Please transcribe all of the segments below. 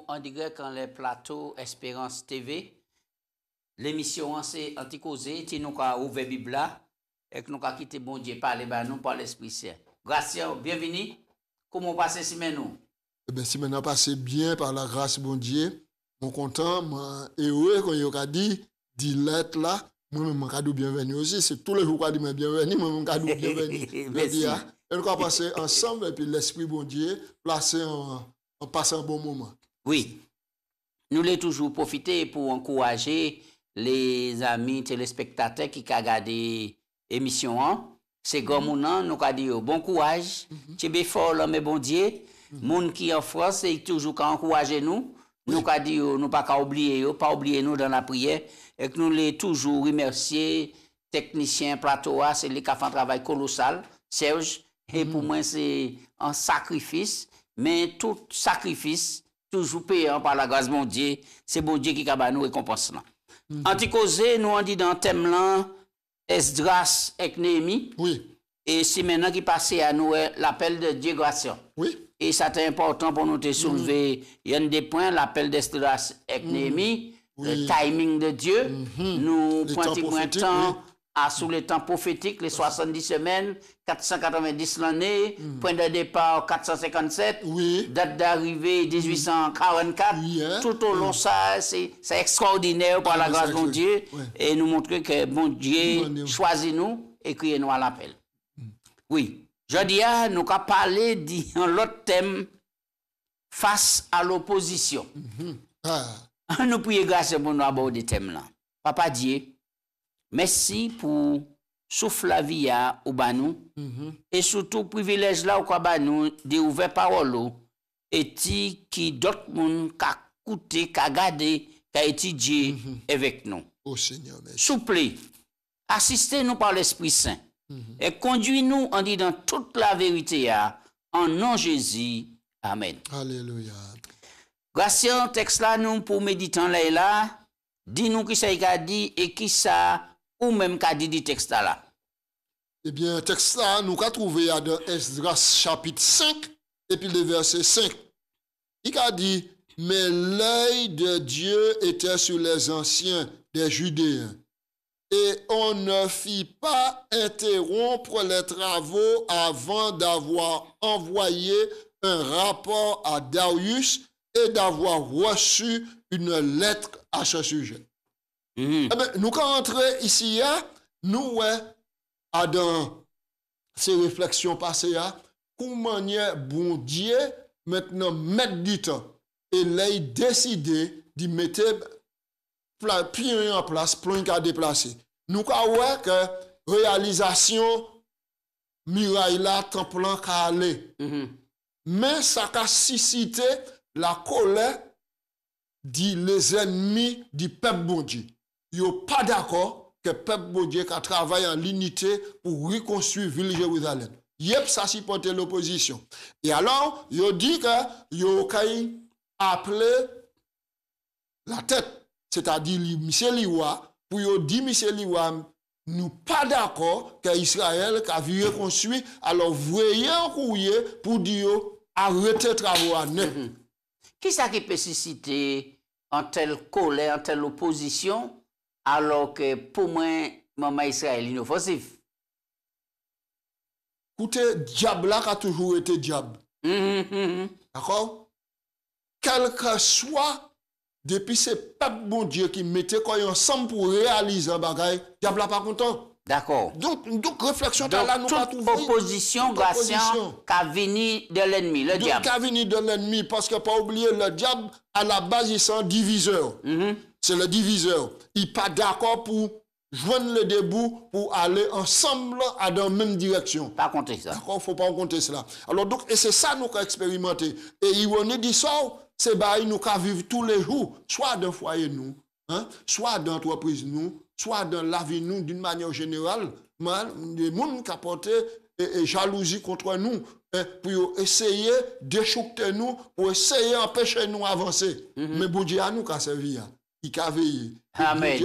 nous en direct dans les plateaux Espérance TV. L'émission c'est Anticausé, qui nous a ouvert Bible et que nous a quitté bon Dieu parler nous par l'Esprit Saint. Grâce, bienvenue. Comment passe si nous? Eh bien, si maintenant passé bien par la grâce bon Dieu, mon content, heureux quand il a dit lettre là, moi-même cadeau bienvenue aussi, c'est tous les jours qu'on dit bienvenue, moi-même cadeau bienvenue. Merci. Et nous allons passer ensemble et puis l'Esprit bon Dieu placer en passant un bon moment. Oui. Nous voulons toujours profiter pour encourager les amis téléspectateurs qui ont regardé l'émission. C'est comme nous avons dit bon courage, tu es fort, mais bon Dieu. Moun qui en France, c'est toujours encourager nous. Nous avons dit nous pas oublier nous dans la prière. Et que nous les toujours remercier technicien plateau, c'est lui qui a fait un travail colossal, Serge. Et pour moi, c'est un sacrifice, mais tout sacrifice, toujours payant par la grâce de mon Dieu, c'est bon Dieu qui a nous récompense. Anticausé, nous on dit dans le thème là, Esdras et Néhémie. Oui. Et c'est maintenant qui passe à nous l'appel de Dieu grâce. Oui. Et c'est important pour nous de soulever. Il y a des points, l'appel d'Esdras et Néhémie, le timing de Dieu. Nous pointons un temps sous le temps prophétique, les 70 semaines, 490 l'année, point de départ 457, date d'arrivée 1844. Tout au long ça, c'est extraordinaire par la grâce de mon Dieu. Et nous montrer que bon Dieu choisit nous et crier nous à l'appel. Oui. Je dis, nous avons parlé d'un autre thème face à l'opposition. Nous prions grâce pour nous aborder ce thème-là. Papa Dieu, merci pour souffle la vie au banou et surtout privilège là au banou de ouvrir parole et qui d'autres monde qu'a écouté, qu'a gardé, qu'a étudié avec nous. Oh Seigneur, merci. Souple, assistez-nous par l'Esprit Saint. Et conduis-nous en disant toute la vérité en nom de Jésus. Amen. Alléluia. Grâce à texte là, nous pour méditer là, dis-nous qui ça a dit et qui ça ou même qu'a dit du texte là. Eh bien, texte là, nous avons trouvé dans Esdras chapitre 5 et puis le verset 5. Il a dit, mais l'œil de Dieu était sur les anciens des Judéens. Et on ne fit pas interrompre les travaux avant d'avoir envoyé un rapport à Darius et d'avoir reçu une lettre à ce sujet. Eh bien, nous quand entrer ici, nous dans ces réflexions passées, comment bon Dieu maintenant mettre du temps et là il décidé de mettre pied en place, plan qu'à déplacer. Nous avons que réalisation miraille là, tant plan qu'à aller. Mais ça a suscité la colère des ennemis du peuple bon Dieu. Ils sont pas d'accord que le peuple bon Dieu qui travaille en l'unité pour reconstruire la ville de Jérusalem. Yep, ça supporte l'opposition. Et alors, ils ont dit que ils ont appelé la tête. C'est-à-dire, M. Liwa, pour dire M. Liwa, nous pas d'accord qu'Israël a vu reconstruit, alors voyez un courrier pour dire arrêtez travaux à neuf. Qui ça qui peut susciter en telle colère, en telle opposition, alors que pour moi, maman Israël est inoffensif? Écoutez, diable là a toujours été diable. D'accord? Quel que soit. Depuis c'est peuple bon Dieu qui mettait quoi ensemble pour réaliser un bagage, diable n'a pas content. D'accord. Donc réflexion là nous pas trouver. Opposition grâce qu'a venu de l'ennemi, le diable. Qu'a venu de l'ennemi parce que pas oublier le diable à la base il est un diviseur. C'est le diviseur. Il pas d'accord pour joindre le debout pour aller ensemble dans la même direction. Pas compter ça. D'accord, faut pas compter cela. Alors donc et c'est ça nous qu'a expérimenté et ironie dit ça. C'est bail nous qu'à vivre tous les jours, soit dans le foyer nous, soit dans l'entreprise nous, soit dans la vie nous d'une manière générale, des gens qui apportent jalousie contre nous pour essayer d'échouer nous, pour essayer d'empêcher nous d'avancer. Mais bon Dieu a nous qu'à servir, qui a veillé. Amen.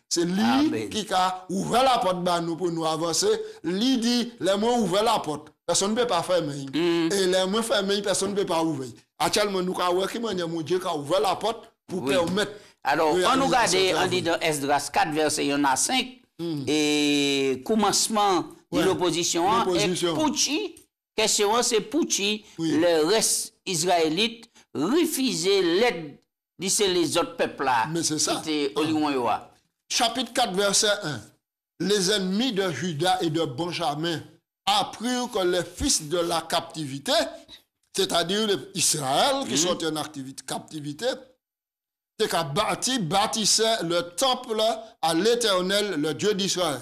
C'est lui qui a ouvert la porte pour nous avancer. Lui dit, les mots ouvrent la porte. Personne ne peut pas fermer. Et les mots fermés, personne ne peut pas ouvrir. Actuellement, nous avons qui mon Dieu qui a ouvert la porte pour permettre. Alors, on nous regarde, on dit dans Esdras 4, verset 1 à 5, et commencement de l'opposition, et Pouchi, question c'est Pouchi, le reste israélite, refuser l'aide de les autres peuples là. Mais c'est ça. Chapitre 4, verset 1. Les ennemis de Juda et de Benjamin apprirent que les fils de la captivité, c'est-à-dire Israël qui sont en captivité, c'est qu'à bâtissait le temple à l'Éternel, le Dieu d'Israël.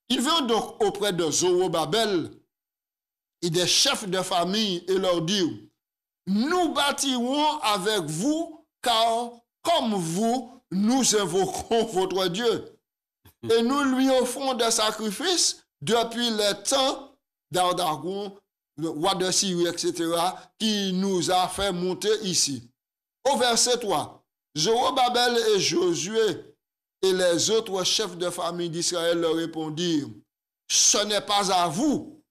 Ils vinrent donc auprès de Zorobabel et des chefs de famille et leur dirent, nous bâtirons avec vous, car comme vous, nous invoquons votre Dieu. Et nous lui offrons des sacrifices depuis le temps d'Ardagon, le roi de Syrie, etc., qui nous a fait monter ici. Au verset 3, Zorobabel et Josué et les autres chefs de famille d'Israël leur répondirent, ce n'est pas à vous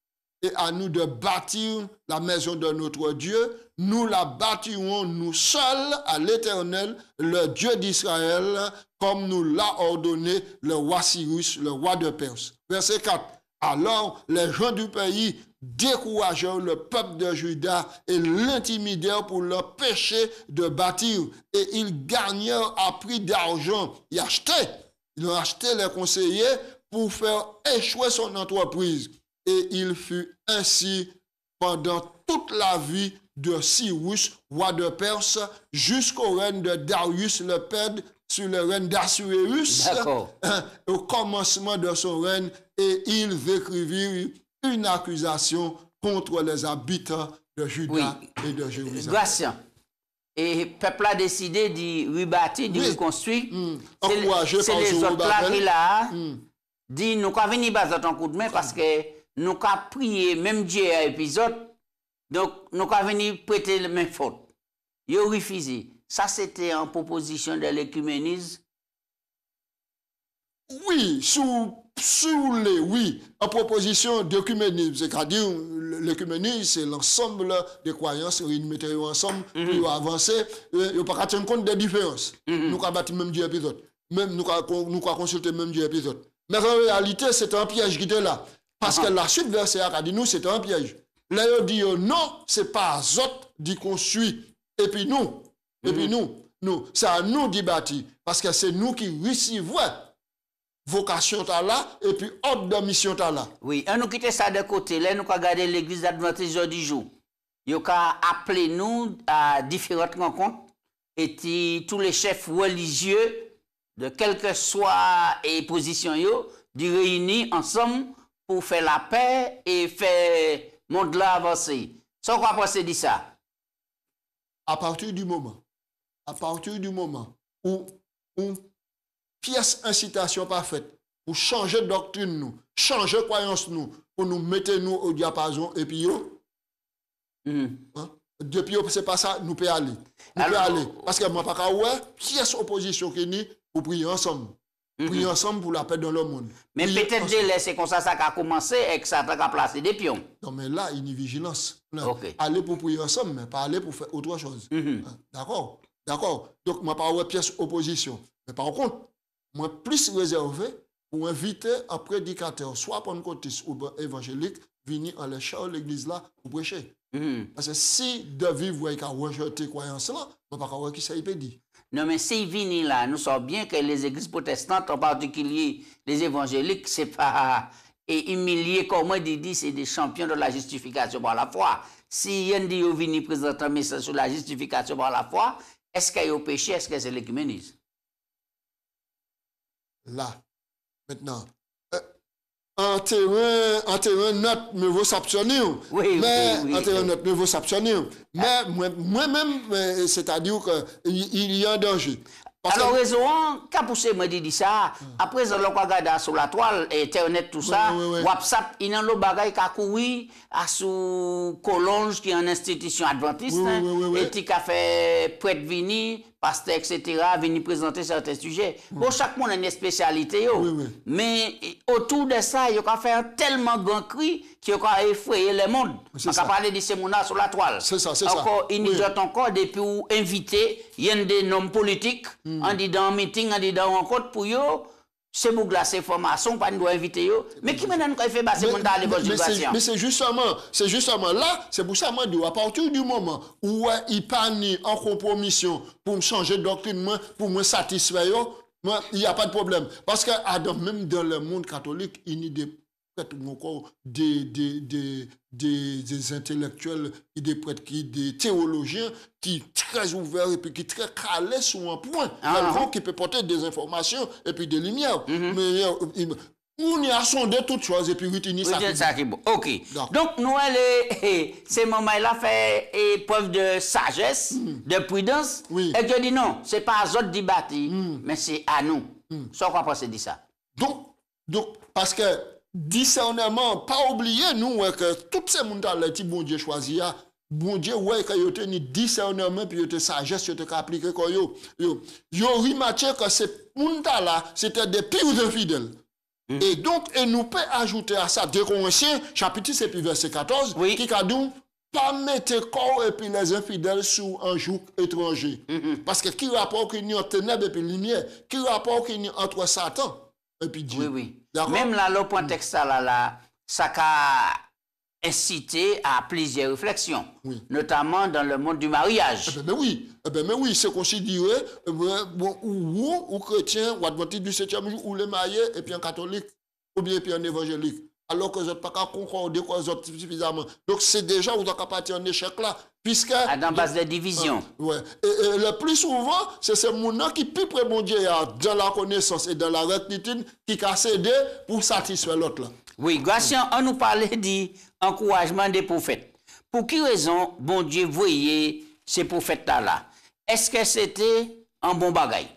et à nous de bâtir la maison de notre Dieu, nous la bâtirons nous seuls à l'Éternel, le Dieu d'Israël, comme nous l'a ordonné le roi Cyrus, le roi de Perse. Verset 4. Alors les gens du pays découragèrent le peuple de Juda et l'intimidèrent pour leur péché de bâtir. Et ils gagnèrent à prix d'argent. Ils ont acheté les conseillers pour faire échouer son entreprise. Et il fut ainsi pendant toute la vie de Cyrus, roi de Perse, jusqu'au règne de Darius le Pède, sur le règne d'Assuérus, au commencement de son règne, et ils écrivirent une accusation contre les habitants de Juda et de Jérusalem. Gratien. Et le peuple a décidé de rebâtir, de reconstruire. C'est les autres là qui là dit nous avons venu baser un coup de main parce que nous avons prié même Dieu à épisode. Donc nous avons venu prêter les mêmes fautes. Ils ont refusé. Ça, c'était en proposition de l'écuménisme? Oui, en proposition d'écuménisme. C'est-à-dire, l'écuménisme, c'est l'ensemble des croyances, ils mettent ensemble, pour avancer, ils ne peuvent pas tenir compte des différences. Nous avons bâti même 10 épisodes. Même nous avons consulté même 10 épisodes. Mais en réalité, c'est un piège qui était là. Parce que la suite verset a dit, nous, c'est un piège. Là, ils dit, non, c'est pas Azot dit qu'on suit. Et puis nous, c'est à nous d'y bâtir. Parce que c'est nous qui recevons vocation là et puis ordre de mission là. Oui, on nous quitte ça de côté. Là, nous avons gardé l'église adventiste du jour. Ils ont appelé nous à différentes rencontres. Et tous les chefs religieux, de quelle que soit et position, de réunir ensemble pour faire la paix et faire le monde là avancer. Sans quoi penser de ça? À partir du moment où pièce incitation parfaite pour changer doctrine nous, changer croyance nous, pour nous mettre nous au diapason et puis depuis c'est pas ça nous peut aller. Parce que moi pas ouais pièce opposition qui ni pour prier ensemble. Prier ensemble pour la paix dans le monde. Mais peut-être c'est comme ça a commencé et que ça a placé des pions. Non, mais là, il y a une vigilance. Aller pour prier ensemble, mais pas aller pour faire autre chose. D'accord. Donc, moi, pas une pièce opposition. Mais par contre, moi, plus réservé pour inviter un prédicateur, soit pentecôtiste ou évangélique, venir en l'échelle de l'église là pour prêcher. Parce que si de vivre avec un rejeté croyance là, on ne peut pas qui ça peut dire. Non, mais s'il vient là, nous savons bien que les églises protestantes, en particulier les évangéliques, c'est pas humilié, comme on dit, c'est des champions de la justification par la foi. Si y a dit vient présenter un message sur la justification par la foi, est-ce qu'il y a au péché, est-ce que c'est l'écuménisme? Là, maintenant, en terrain neutre, me vaut s'abstenir. En terrain neutre, me vaut s'abstenir. Mais moi-même, c'est-à-dire qu'il y a un danger. Alors, raison, qu'a poussé me dit ça, après, on va regarder sur la toile, Internet, tout ça, WhatsApp, il y a un bagage qui a couru à sous Collonges, qui est une institution adventiste, et qui a fait prêtre vini, pasteurs, etc., venir présenter certains sujets. Bon, chaque monde a une spécialité, yo. Mais autour de ça, il y a faire tellement grand cri qu'il y a effrayer le monde. On a parlé de ces mondes sur la toile. C'est ça, c'est encore, ça. Il nous a encore depuis où inviter, il y a des noms politiques, on dit dans un meeting, on dit dans une rencontre pour eux. C'est pour glacer formation, pas nous doit inviter yo. Mais qui maintenant fait passer mon dans l'évaluation? Mais c'est justement là, c'est pour ça moi à partir du moment où il pas ni en compromission pour me changer de doctrine, pour me satisfaire, moi il y a pas de problème parce que Adam même dans le monde catholique, il y a des intellectuels, des prêtres, des théologiens qui très ouverts et puis qui très calés sur un point, qui peut porter des informations et puis des lumières. Mais on y a sondé toutes choses et puis retenir ça. Ok. Donc nous ces moments-là fait preuve de sagesse, de prudence. Et je dis non, c'est pas à autres d'y bâtir, mais c'est à nous. Sans quoi penser de ça. Donc parce que discernement, pas oublier nous que tous ces gens-là qui bon Dieu choisi, bon Dieu ouais que yo teni discernement puis yo te sagesse yo te appliquer ko yo remarqué que ces gens-là c'était des pires infidèles. Et donc et nous peut ajouter à ça 2 Corinthiens chapitre 6 puis verset 14 qui a dit pas mettre corps et puis les infidèles sous un joug étranger. Parce que qui rapport qu'il y a ténèbres et puis lumière, qui rapport qu'il y a entre Satan et puis Dieu. Oui. Même là, le point texte là, ça a incité à plusieurs réflexions, notamment dans le monde du mariage. Mais oui, c'est considéré ou chrétien, ou adventiste du 7e jour, ou les mariés, et puis un catholique, ou bien puis un évangélique. Alors que vous n'êtes pas concorder avec les autres suffisamment. Donc c'est déjà, vous avez partir en échec là. Puisque. Dans base de division. Et le plus souvent, c'est ce monde qui plus près bon Dieu dans la connaissance et dans la rectitude qui a cédé pour satisfaire l'autre là. Oui, Gratien, on nous parlait d'encouragement des prophètes. Pour quelle raison bon Dieu voyait ces prophètes là? Est-ce que c'était un bon bagaille?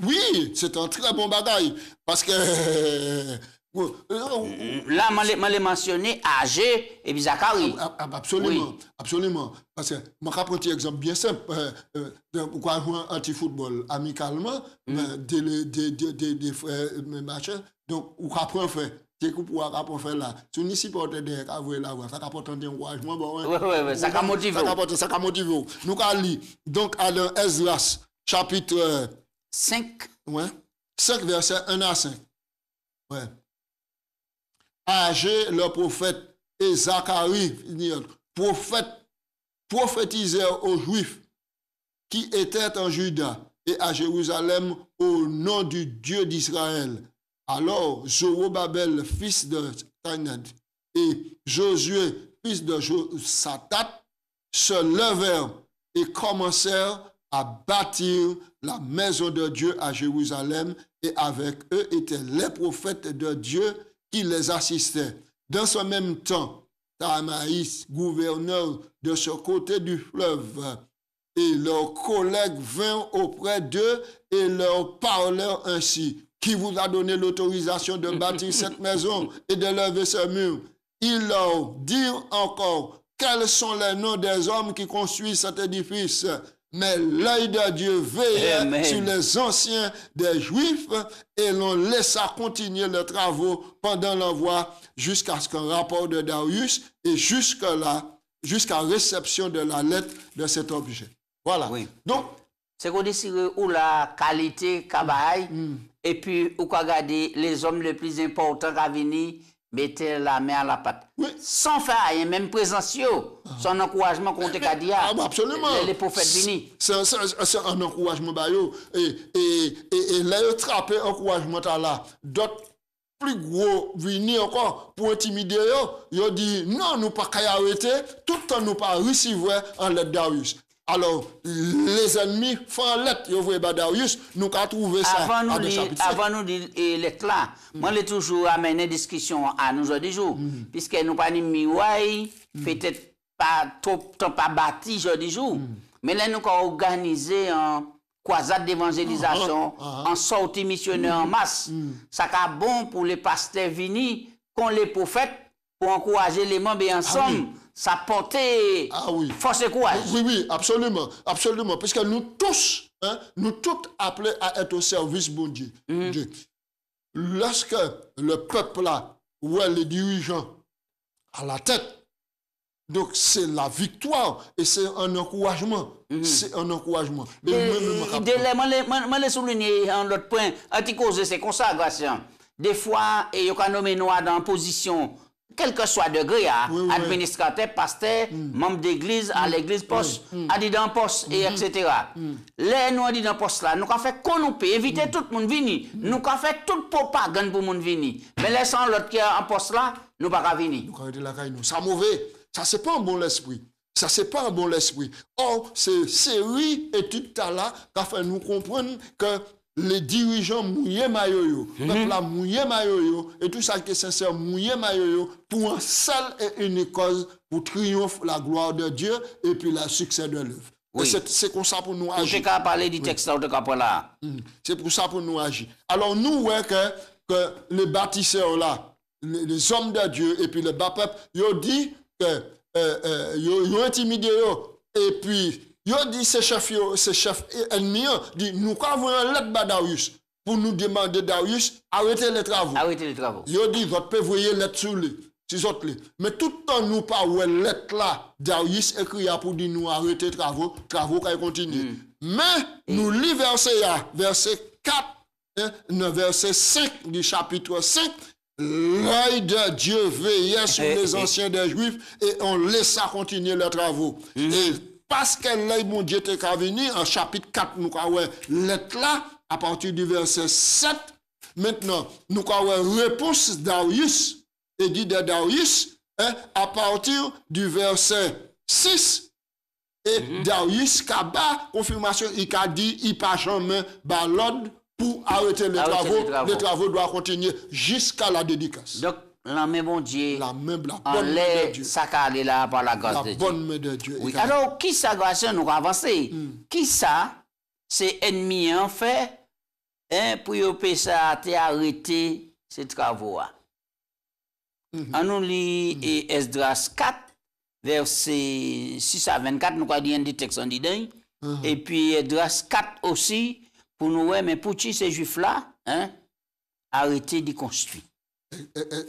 Oui, c'est un très bon bagaille. Parce que. Là, je l'ai mentionné, Agé et Zacharie. Absolument. Parce que je vais prendre un exemple bien simple. Vous jouer un anti-football amicalement, des frères, machin. Donc, vous apprenez à faire. C'est que pour apprendre faire là. Si vous supportez des cas, vous là, ça apporte un encouragement. Oui, ça a motivé. Ça a motivé. Nous allons lire. Donc, à Esdras, chapitre 5. 5, versets 1 à 5. Agé, le prophète, et Zacharie, prophétisèrent aux Juifs qui étaient en Juda et à Jérusalem au nom du Dieu d'Israël. Alors, Zorobabel, fils de Tanad, et Josué, fils de Josatat, se levèrent et commencèrent à bâtir la maison de Dieu à Jérusalem, et avec eux étaient les prophètes de Dieu qui les assistaient. Dans ce même temps, Tamaïs, gouverneur de ce côté du fleuve, et leurs collègues vinrent auprès d'eux et leur parlèrent ainsi. Qui vous a donné l'autorisation de bâtir cette maison et de lever ce mur? Ils leur dirent encore, quels sont les noms des hommes qui construisent cet édifice? Mais l'œil de Dieu veillait sur les anciens des Juifs et l'on laissa continuer les travaux pendant l'envoi jusqu'à ce qu'un rapport de Darius et jusqu'à réception de la lettre de cet objet. Voilà. Oui. Donc, c'est qu'on dit où la qualité cabaye et puis où qu'on regarde les hommes les plus importants qui viennent mettre la main à la pâte. Oui. Sans faire rien, même présentieux, son encouragement contre Kadia. Absolument. Les prophètes venus. C'est un encouragement. Et là, ils trappent encouragement là. D'autres plus gros venir encore pour intimider ils disent non, nous pas qu'à arrêter, tout le temps nous pas recevoir en lettre Darius. Alors, les ennemis font lettre, ils voient Darius, nous avons trouvé ça. Avant nous dire lettre là, moi j'ai toujours amené discussion à nous aujourd'hui, puisque nous pas ni miouaille, peut-être pas trop pas bâti aujourd'hui jour, mais là nous avons organisé un croisade d'évangélisation, en sortie missionnaire en masse. Ça est bon pour les pasteurs venus, qu'on les prophètes, pour encourager les membres ensemble. ça portait force et courage. Oui, absolument, absolument. Parce que nous tous, nous tous appelés à être au service de Dieu. Dieu. Lorsque le peuple là, ouais, les dirigeants à la tête, donc c'est la victoire et c'est un encouragement. C'est un encouragement. Je vais souligner un autre point, anti-cause, c'est consacration. Des fois, il y a nommé nous dans position, quel que soit degré, administrateur, pasteur, membre d'église, à l'église, poste, à dit dans poste, et etc. Les nous dit dans poste là, nous avons fait qu'on nous peut éviter tout le monde venir. Nous avons fait toute propagande pour le monde venir. Mais laissant l'autre qui est en poste là, nous ne pouvons pas venir. Ça mauvais. Ça, c'est pas un bon esprit. Ça, c'est pas un bon esprit. Or, c'est série études là qui fait nous comprendre que les dirigeants mouillés maillot, peuple là mouillé maillot, et tout ça qui est sincère mouillé maillot pour un seul et unique cause, pour triompher la gloire de Dieu et puis le succès de l'œuvre. Oui. C'est comme ça pour nous agir. Je vais parler du texte là. C'est pour ça pour nous agir. Alors, nous, ouais, que les bâtisseurs là, les hommes de Dieu et puis le bas peuple, ils ont dit que ils ont intimidé et puis ils ont dit ces chefs ennemis dit nous avons un lettre à Darius pour nous demander Darius arrêtez les travaux. Arrêtez les travaux. Ils ont dit votre peut voyer lettre sur les autres. Mais tout le temps nous pas ouais lettre là Darius écrit pour dire nous arrêter travaux qui continuent. Mais nous lisons verset 4 verset 5 du chapitre 5. L'œil de Dieu veillait sur les anciens des Juifs et on laissa continuer leurs travaux. Et parce que l'œil de Dieu était venu, en chapitre 4, nous avons l'être là, à partir du verset 7. Maintenant, nous avons réponse Darius, et dit de Darius, à partir du verset 6. Et Darius, Kaba, confirmation, il a dit, il n'a jamais l'ordre pour arrêter les travaux. Les travaux doivent continuer jusqu'à la dédicace. Donc, la main bon Dieu, la bonne main de Dieu. Ça calé là par la grâce de Dieu. La bonne main de Dieu. Oui. Alors, qui ça, grâce nous avancer? Qui ça, c'est ennemi en fait, pour y ça arrêter ces travaux. On nous lit Esdras 4, verset 6 à 24, nous avons dit un texte en dedans. Et puis Esdras 4 aussi, pour nous, mais pour qui ces juifs-là, arrêter de construire.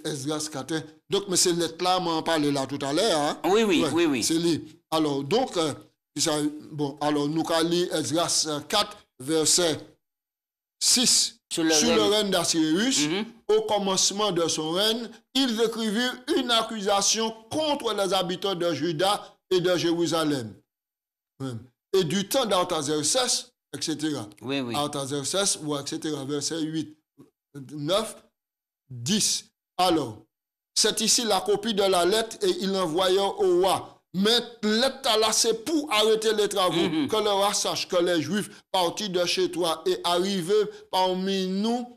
Esdras 4. Donc, mais c'est lettre-là, m'en parlait là tout à l'heure. Oui. C'est lui. Alors, donc, alors, nous allons lire Esdras 4, verset 6. Sous le règne d'Assyrus, au commencement de son règne, ils écrivirent une accusation contre les habitants de Juda et de Jérusalem. Et du temps d'Artaxerxès, etc. Artaxerxès, etc. Verset 8, 9, 10. Alors, c'est ici la copie de la lettre et il l'envoya au roi. Mais lettre là, c'est pour arrêter les travaux, que le roi sache que les Juifs partis de chez toi et arrivés parmi nous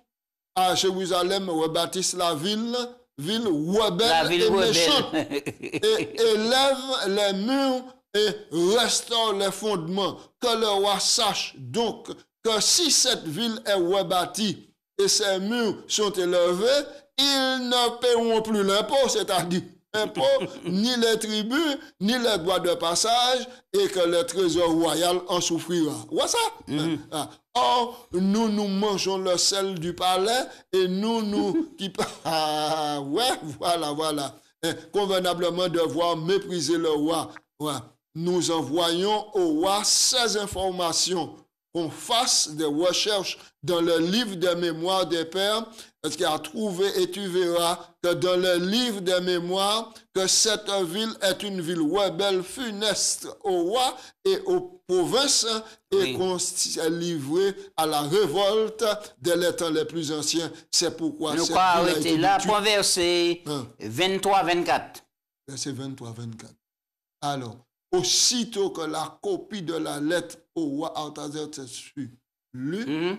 à Jérusalem rebâtissent la ville rebelle et méchante, et élèvent les murs et restaure les fondements. Que le roi sache donc que si cette ville est rebâtie et ses murs sont élevés, ils ne paieront plus l'impôt, c'est-à-dire impôt, ni les tribus, ni les droits de passage, et que le trésor royal en souffrira. Voilà ça. Or, nous mangeons le sel du palais, et nous qui... voilà. Convenablement devoir mépriser le roi. Nous envoyons au roi ces informations, qu'on fasse des recherches dans le livre des mémoires des pères, parce qu'il a trouvé et tu verras que dans le livre des mémoires, que cette ville est une ville rebelle, funeste au roi et aux provinces, et qu'on s'est livré à la révolte dès les temps les plus anciens. C'est pourquoi nous arrêter là pour verset 23-24. Verset 23-24. Alors, aussitôt que la copie de la lettre au roi Artaxerxès fut lue,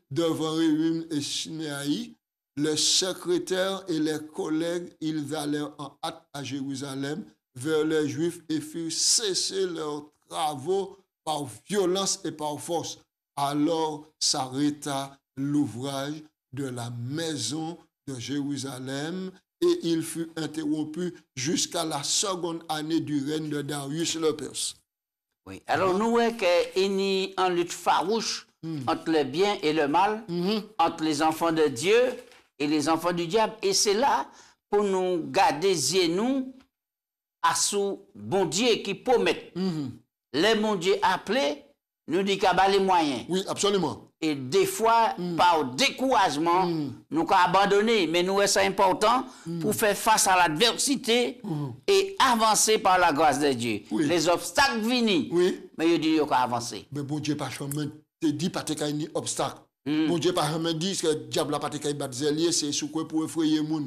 devant Réhum et Shiméaï, le secrétaire et les collègues, ils allèrent en hâte à Jérusalem vers les Juifs et firent cesser leurs travaux par violence et par force. Alors s'arrêta l'ouvrage de la maison de Jérusalem et il fut interrompu jusqu'à la seconde année du règne de Darius le Perse. Oui. Alors, nous voyons qu'il y a une lutte farouche entre le bien et le mal, entre les enfants de Dieu et les enfants du diable. Et c'est là pour nous garder nous à sous bon Dieu qui promet. Les bon Dieu appelés, nous dit qu'il y a les moyens. Oui, absolument. Et des fois, par découragement, nous avons abandonné. Mais nous, c'est important pour faire face à l'adversité et avancer par la grâce de Dieu. Oui. Les obstacles viennent, mais il dit qu'il faut avancer. Mais bon Dieu, pas jamais te dit pas qu'il y a un obstacle. Bon Dieu, pas jamais dit que le diable n'a pas de battre zélier, c'est sous quoi pour effrayer les gens.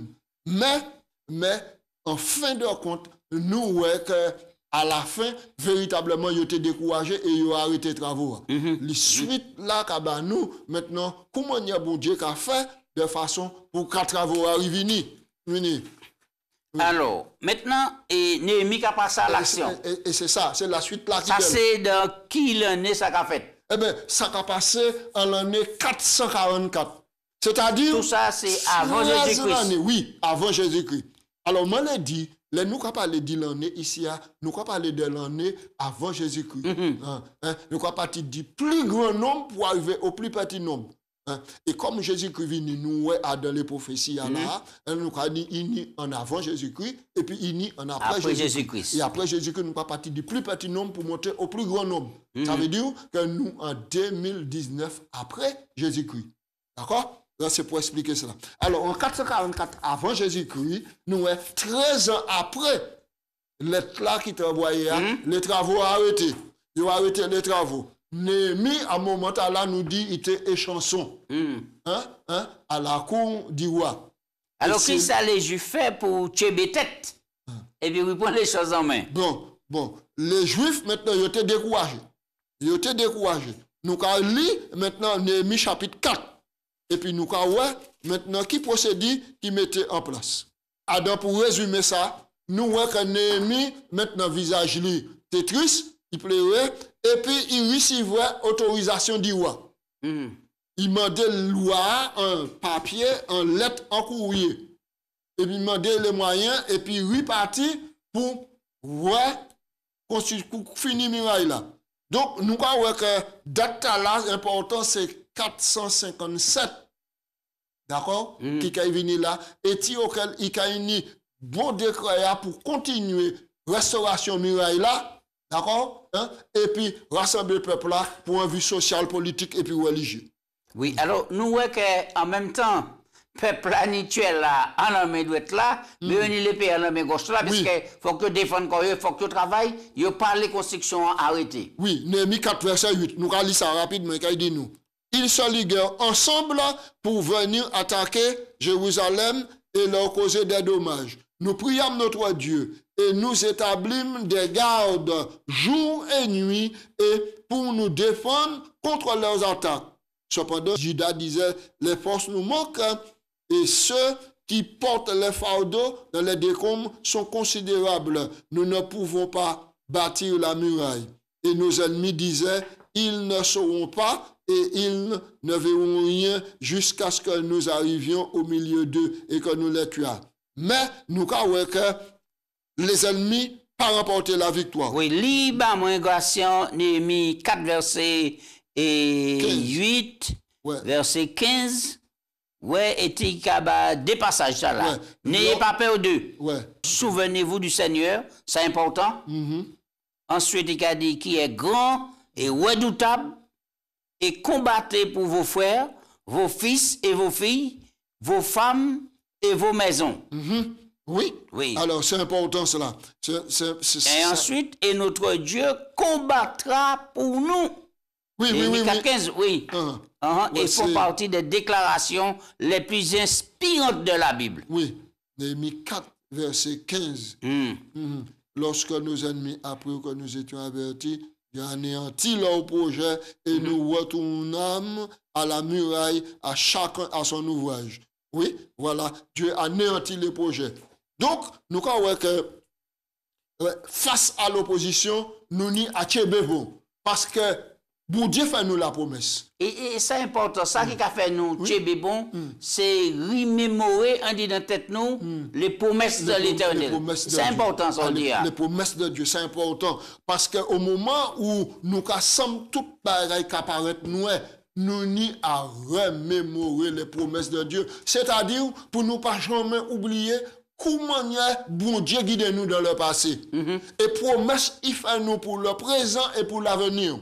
Mais, en fin de compte, nous voyons que à la fin, véritablement, ils ont été découragés et ils ont arrêté les travaux. Les suites là, nous, maintenant, comment il y a bon Dieu qui a fait de façon pour que les travaux arrivent. Alors, maintenant, Néhémie a passé à l'action. Et c'est ça, c'est la suite là qui ça, c'est dans qui l'année ça a fait? Eh bien, ça a passé en l'année 444. C'est-à-dire... Tout ça, c'est avant Jésus-Christ. Oui, avant Jésus-Christ. Alors, moi, je dis, nous ne parlons pas de l'année ici, nous ne parlons pas de l'année avant Jésus-Christ. Nous ne parlons pas du plus grand nombre pour arriver au plus petit nombre. Et comme Jésus-Christ vient nous dans les prophéties, là, nous avons dit en avant Jésus-Christ et puis il en après Jésus-Christ. Et après Jésus-Christ, nous ne parlons pas du plus petit nombre pour monter au plus grand nombre. Ça veut dire que nous, en 2019, après Jésus-Christ. D'accord? C'est pour expliquer cela. Alors, en 444 avant Jésus-Christ, nous, 13 ans après, les là qui travaillaient, les travaux arrêtés. Ils ont arrêté les travaux. Néhémie, à un moment là, nous dit qu'il était échanson. À la cour du roi. Alors, qu'est-ce que ça les Juifs fait pour tuer tête? Et puis, ils prennent les choses en main. Bon. Les Juifs, maintenant, ils étaient découragés. Nous avons lu maintenant Néhémie chapitre 4. Et puis nous avons maintenant qui procédé, qui mettait en place. Adam, pour résumer ça, nous voyons que Néhémie, maintenant visage lui, était triste, il pleurait, et puis il recevait autorisation du roi. Il demandait loi, un papier, un lettre, un courrier. Et puis il demandait les moyens, et puis il repartit pour finir le mirail là. Donc nous voyons que date là, important, c'est 457, d'accord, qui est venu là, et auquel il a une bon décret pour continuer restauration muraille là, d'accord, et puis rassembler le peuple là pour un vue social, politique et puis religieux. Oui, alors nous voyons qu'en même temps, peuple habituel là, en armée doit être là, mais on les pays en armée gauche là, parce qu'il faut que défendre quand il faut que travaille, il pas les constructions arrêtées. Oui, Néhémie 4, verset 8, nous allons lire ça rapidement, il dit nous. Ils se liguèrent ensemble pour venir attaquer Jérusalem et leur causer des dommages. Nous priâmes notre Dieu et nous établîmes des gardes jour et nuit et pour nous défendre contre leurs attaques. Cependant, Judas disait, les forces nous manquent et ceux qui portent les fardeaux dans les décombres sont considérables. Nous ne pouvons pas bâtir la muraille. Et nos ennemis disaient, ils ne sauront pas et ils ne verront rien jusqu'à ce que nous arrivions au milieu d'eux et que nous les tuions. Mais nous croyons que les ennemis pas remporté la victoire. Oui, libre migration, Néhémie 4, verset 8, verset 15. Ouais, et il y a des passages là. N'ayez pas peur d'eux. Souvenez-vous du Seigneur, c'est important. Ensuite, il a dit qui est grand et redoutable. Et combattez pour vos frères, vos fils et vos filles, vos femmes et vos maisons. Oui. Alors, c'est important cela. Et ensuite, et notre Dieu combattra pour nous. Oui. 15, oui. Et font partie des déclarations les plus inspirantes de la Bible. Oui. Néhémie 4, verset 15. Lorsque nos ennemis apprirent que nous étions avertis, ils anéantit leur projet et nous retournâmes à la muraille, à chacun à son ouvrage. Oui, voilà, Dieu anéantit les projets. Donc, nous croyons que face à l'opposition, nous n'y achevons. Parce que bon Dieu fait nous la promesse. Et c'est important. Ça qui a fait nous, Tchébé bon, c'est remémorer en dit dans tête nous les promesses de l'Éternel. C'est important, ça dit. Les promesses de Dieu, c'est important. Parce qu'au moment où nous sommes tout pareil qui apparaît nous n'y à remémorer les promesses de Dieu. C'est-à-dire, pour nous pas jamais oublier comment bon Dieu guide nous dans le passé. Et promesses, il fait nous pour le présent et pour l'avenir.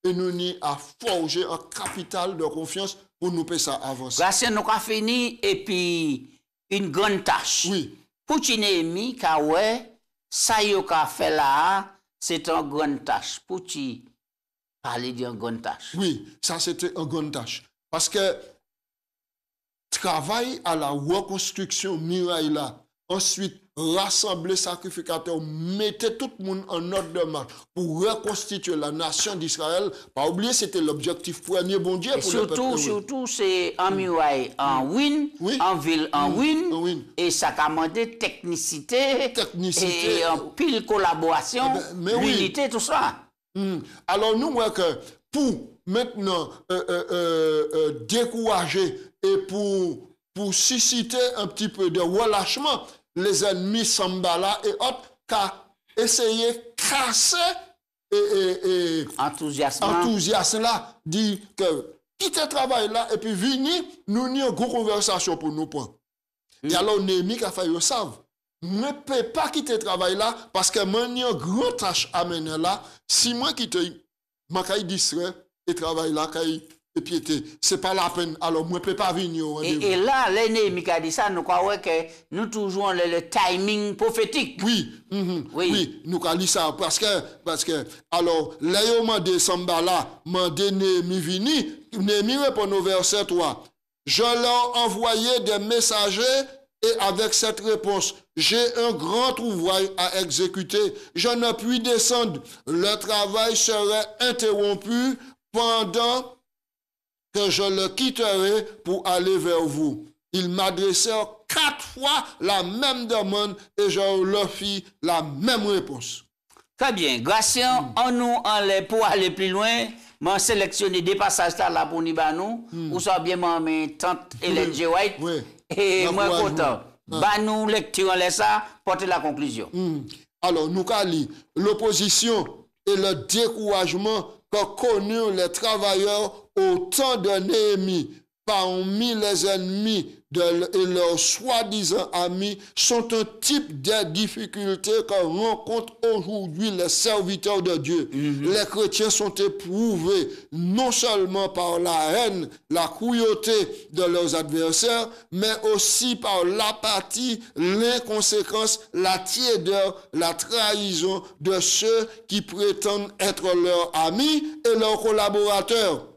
Et nous n'y à forger un capital de confiance pour nous faire ça avancer. Grâce à nous avons fini et puis une grande tâche. Oui. Pour Tinémi, ça y a fait là, c'est une grande tâche. Pour tu parler d'une grande tâche. Oui, ça c'était une grande tâche. Parce que travail à la reconstruction muraille là, ensuite rassembler sacrificateurs, mettez tout le monde en ordre de marche pour reconstituer la nation d'Israël. Pas oublier, c'était l'objectif premier, bon Dieu. Et pour surtout, c'est en muraille, en win, en ville, en win. Et ça a demandé technicité, et en pile collaboration, l'unité, tout ça. Alors, nous, voyons que pour maintenant décourager et pour susciter un petit peu de relâchement, les ennemis Sambala et autres, qu'a essayé de casser enthousiasme là, dit que quittez le travail là et puis venez, nous n'y une grosse conversation pour nous prendre. Et alors, Néhémie a fait, ils savent, ne peux pas quitter le travail là parce que moi, il y a une grande tâche à mener là. Si moi quitte, je suis distrait et travail là, et puis, c'est pas la peine. Alors, moi, je ne peux pas venir. Et là, l'ennemi qui a dit ça, nous croyons que nous toujours le timing prophétique. Oui, oui, nous avons dit ça. Parce que, alors, là, il m'a dit Sambala, m'a dit Néhémie vini. Néhémie répond au verset 3. Je leur envoyé des messagers et avec cette réponse, j'ai un grand ouvrage à exécuter. Je ne puis descendre. Le travail serait interrompu pendant que je le quitterai pour aller vers vous. Ils m'adressèrent 4 fois la même demande et je leur fis la même réponse. Très bien. Gracien, pour aller plus loin, m'a sélectionné des passages là pour nous, ou ça bien mes tante Hélène G. White. Et moi content. Nous lecture en ça, porter la conclusion. Alors, nous allons l'opposition et le découragement que connurent les travailleurs au temps de Néhémie parmi les ennemis et leurs soi-disant amis sont un type de difficultés que rencontrent aujourd'hui les serviteurs de Dieu. Les chrétiens sont éprouvés non seulement par la haine, la cruauté de leurs adversaires, mais aussi par l'apathie, l'inconséquence, la tiédeur, la trahison de ceux qui prétendent être leurs amis et leurs collaborateurs.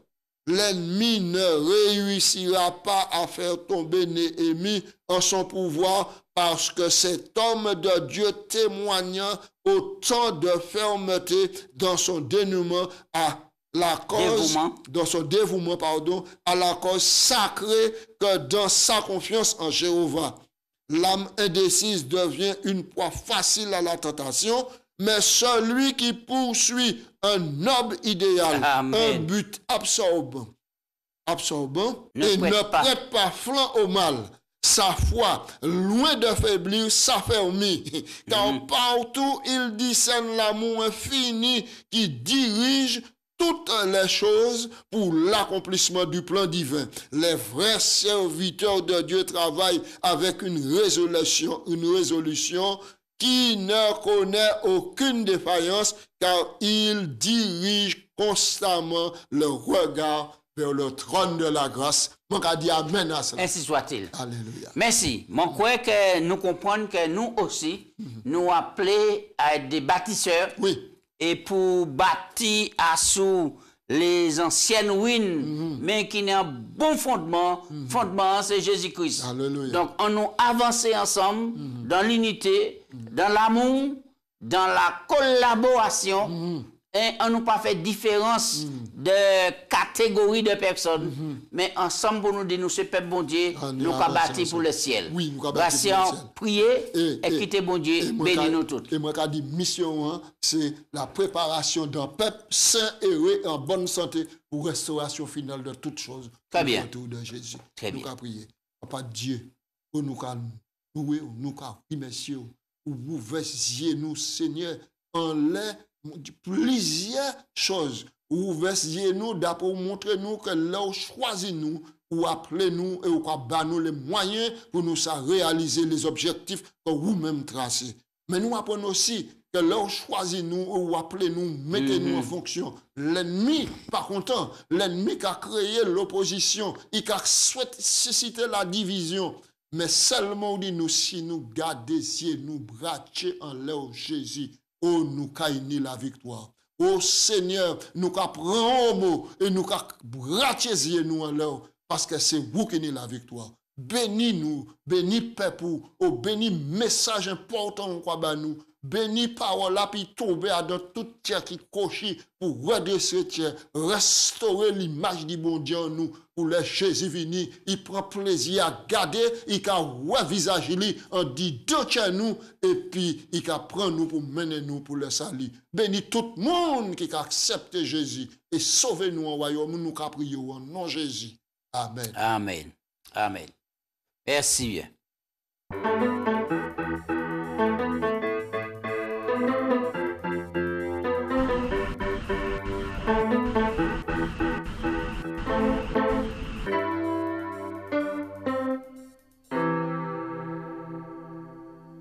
L'ennemi ne réussira pas à faire tomber Néhémie en son pouvoir parce que cet homme de Dieu témoignant autant de fermeté dans son dénouement à la cause, dans son dévouement, à la cause sacrée que dans sa confiance en Jéhovah. L'âme indécise devient une proie facile à la tentation, mais celui qui poursuit un noble idéal, un but absorbant et ne prête pas flanc au mal. Sa foi, loin de faiblir, s'affermit. Car partout il discerne l'amour infini qui dirige toutes les choses pour l'accomplissement du plan divin. Les vrais serviteurs de Dieu travaillent avec une résolution qui ne connaît aucune défaillance, car il dirige constamment le regard vers le trône de la grâce. Mon cas dit amen à cela. Ainsi soit-il. Alléluia. Merci. Mon crois que nous comprenons que nous aussi, nous appelons à être des bâtisseurs. Oui. Et pour bâtir à sous les anciennes ruines, mais qui n'ont un bon fondement. Fondement, c'est Jésus-Christ. Alléluia. Donc, on nous avance ensemble dans l'unité, dans l'amour, dans la collaboration on nous pas fait différence de catégorie de personnes, mais ensemble pour nous dire, nous, ce peuple bon Dieu, nous avons bâti pour le ciel. Oui, nous avons bâti pour le ciel. Prier et quitter bon Dieu, bénis nous tous. Et moi, je dis, mission, c'est la préparation d'un peuple sain, heureux, en bonne santé, pour restauration finale de toutes choses. Très bien. Autour de Jésus. Très nous bien. Nous prier. Papa Dieu, pour nous louer, nous remercier, pour ouvrir nous, Seigneur, en l'air, plusieurs choses. Ouvrir nous, pour montrer nous que là où choisit nous, ou appeler nous et ou battre nous les moyens pour nous réaliser les objectifs que vous-même tracés. Mais nous apprenons aussi que là où choisit nous ou appelez nous, mettez nous en fonction. L'ennemi, pas content, l'ennemi qui a créé l'opposition, il a souhaité susciter la division. Mais seulement dit nous, si nous gardons nous braquer en l'air Jésus, oh, nous caïni la victoire. Oh Seigneur, nous prenons au mot et nous braquer nous en l'air parce que c'est vous qui avez la victoire. Bénis nous, bénis peuple, oh bénis message important quoi ba nous. Bénis parole là puis tomber dans toute terre qui coche pour redresser terre, restaurer l'image du bon Dieu en nous pour le Jésus venu, il prend plaisir à garder, il a revisage lui en dit deux tiers nous et puis il a prend nous pour mener nous pour le salut. Bénis tout le monde qui a accepté Jésus et sauver nous en royaume, nous prions en nom de Jésus. Amen. Amen. Amen. Merci bien.